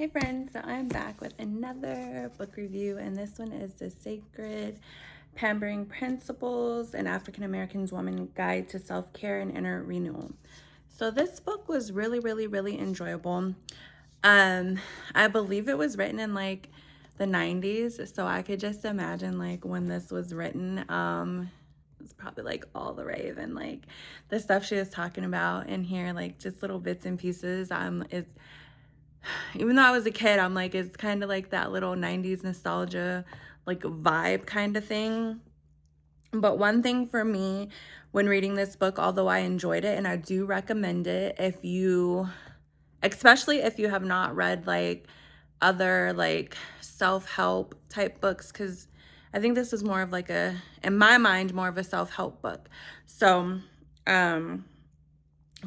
Hey friends, so I'm back with another book review, and this one is The Sacred Pampering Principles, an African American Woman's Guide to Self-Care and Inner Renewal. So this book was really enjoyable. I believe it was written in like the 90s, so I could just imagine like when this was written. It's probably like all the rave and like the stuff she was talking about in here, like just little bits and pieces. It's even though I was a kid, I'm like, it's kind of like that little 90s nostalgia, like vibe kind of thing. But one thing for me when reading this book, although I enjoyed it and I do recommend it if you, especially if you have not read like other like self-help type books, because I think this is more of like in my mind, more of a self-help book. So,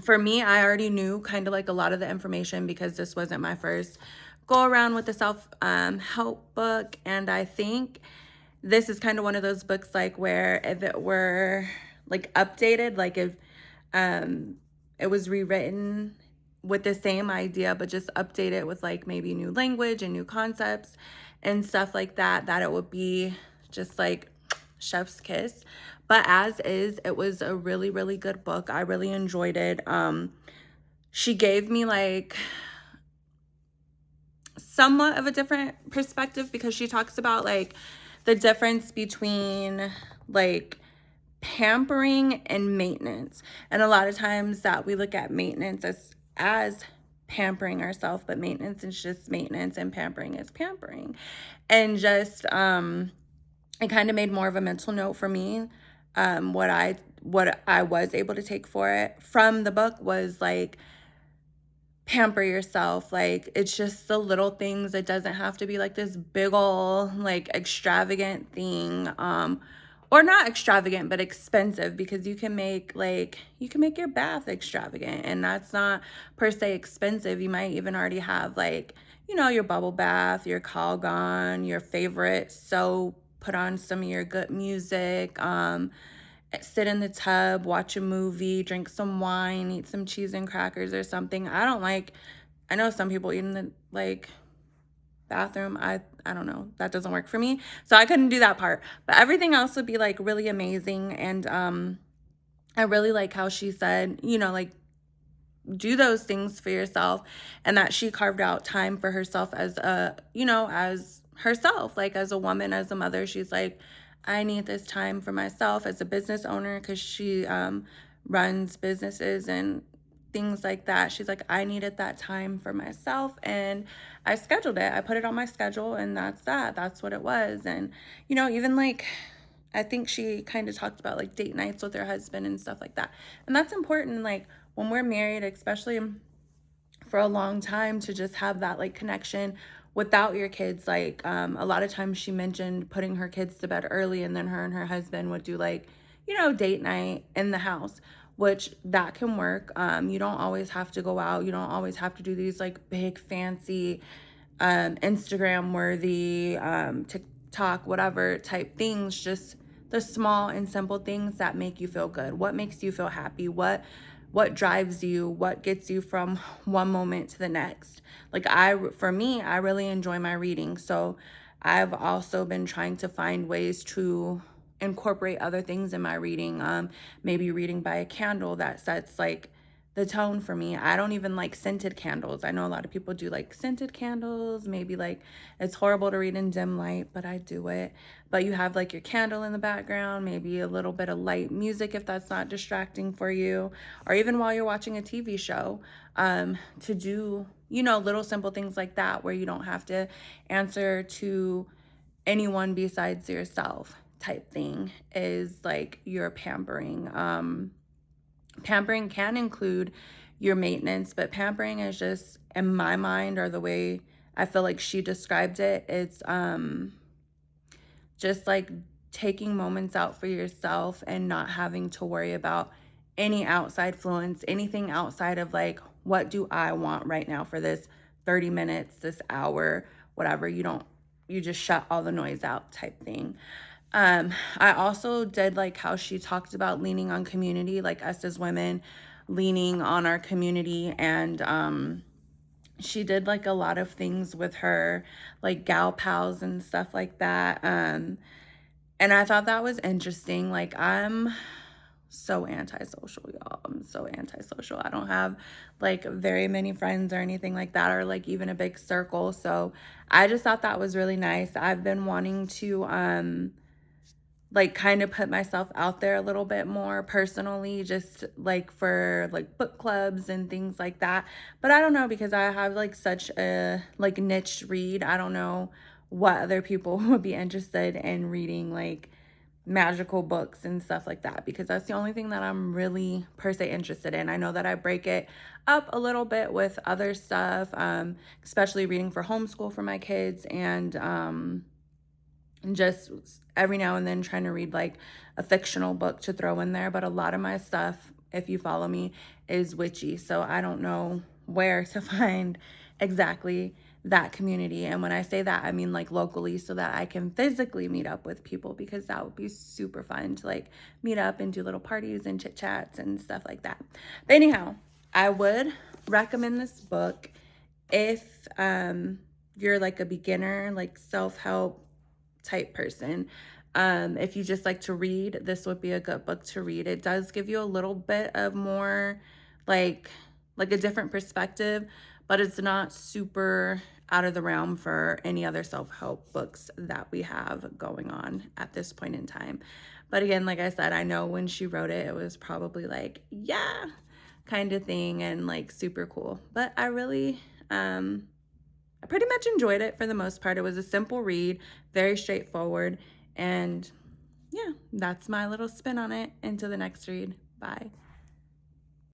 for me, I already knew kind of like a lot of the information because this wasn't my first go around with the self help book. And I think this is kind of one of those books like where if it were like updated, like if it was rewritten with the same idea, but just updated with like maybe new language and new concepts and stuff like that, that it would be just like chef's kiss. But as is, it was a really good book. I really enjoyed it. She gave me like somewhat of a different perspective because she talks about like the difference between like pampering and maintenance. And a lot of times that we look at maintenance as pampering ourselves, but maintenance is just maintenance and pampering is pampering. And just it kind of made more of a mental note for me. What I was able to take for it from the book was like pamper yourself. Like it's just the little things. It doesn't have to be like this big ol' like extravagant thing. Or not extravagant, but expensive, because you can make your bath extravagant and that's not per se expensive. You might even already have like, your bubble bath, your Calgon, your favorite soap, put on some of your good music, sit in the tub, watch a movie, drink some wine, eat some cheese and crackers or something. I know some people eat in the like bathroom. I don't know. That doesn't work for me. So I couldn't do that part. But everything else would be like really amazing. And I really like how she said, like do those things for yourself, and that she carved out time for herself as as herself, like as a woman, as a mother. She's like, I need this time for myself as a business owner, because she runs businesses and things like that. She's like, I needed that time for myself, and I scheduled it. I put it on my schedule, and that's what it was. And even like I think she kind of talked about like date nights with her husband and stuff like that. And that's important, like when we're married, especially for a long time, to just have that like connection without your kids. Like a lot of times she mentioned putting her kids to bed early, and then her and her husband would do like, date night in the house, which that can work. You don't always have to go out. You don't always have to do these like big fancy Instagram worthy, TikTok, whatever type things. Just the small and simple things that make you feel good. What makes you feel happy? What drives you? What gets you from one moment to the next? Like for me, I really enjoy my reading. So I've also been trying to find ways to incorporate other things in my reading. Maybe reading by a candle that sets like the tone for me. I don't even like scented candles. I know a lot of people do like scented candles. Maybe like it's horrible to read in dim light, but I do it. But you have like your candle in the background, maybe a little bit of light music if that's not distracting for you, or even while you're watching a TV show, to do, little simple things like that where you don't have to answer to anyone besides yourself type thing is like your pampering. Pampering can include your maintenance, but pampering is just, in my mind, or the way I feel like she described it, it's just like taking moments out for yourself and not having to worry about any outside influence, anything outside of like, what do I want right now for this 30 minutes, this hour, whatever. You just shut all the noise out type thing. I also did like how she talked about leaning on community, like us as women leaning on our community. And she did like a lot of things with her like gal pals and stuff like that. And I thought that was interesting. Like, I'm so antisocial, y'all. I'm so antisocial. I don't have like very many friends or anything like that, or like even a big circle. So I just thought that was really nice. I've been wanting to like kind of put myself out there a little bit more personally, just like for like book clubs and things like that. But I don't know, because I have like such a like niche read. I don't know what other people would be interested in reading, like magical books and stuff like that, because that's the only thing that I'm really per se interested in. I know that I break it up a little bit with other stuff, especially reading for homeschool for my kids, and just every now and then trying to read like a fictional book to throw in there. But a lot of my stuff, if you follow me, is witchy. So I don't know where to find exactly that community. And when I say that, I mean like locally, so that I can physically meet up with people, because that would be super fun to like meet up and do little parties and chit chats and stuff like that. But anyhow, I would recommend this book if you're like a beginner, like self-help type person. If you just like to read, this would be a good book to read. It does give you a little bit of more like a different perspective, but it's not super out of the realm for any other self-help books that we have going on at this point in time. But again, like I said, I know when she wrote it, it was probably like, yeah, kind of thing, and like super cool. But I pretty much enjoyed it for the most part. It was a simple read, very straightforward, and yeah, that's my little spin on it. Until the next read. Bye.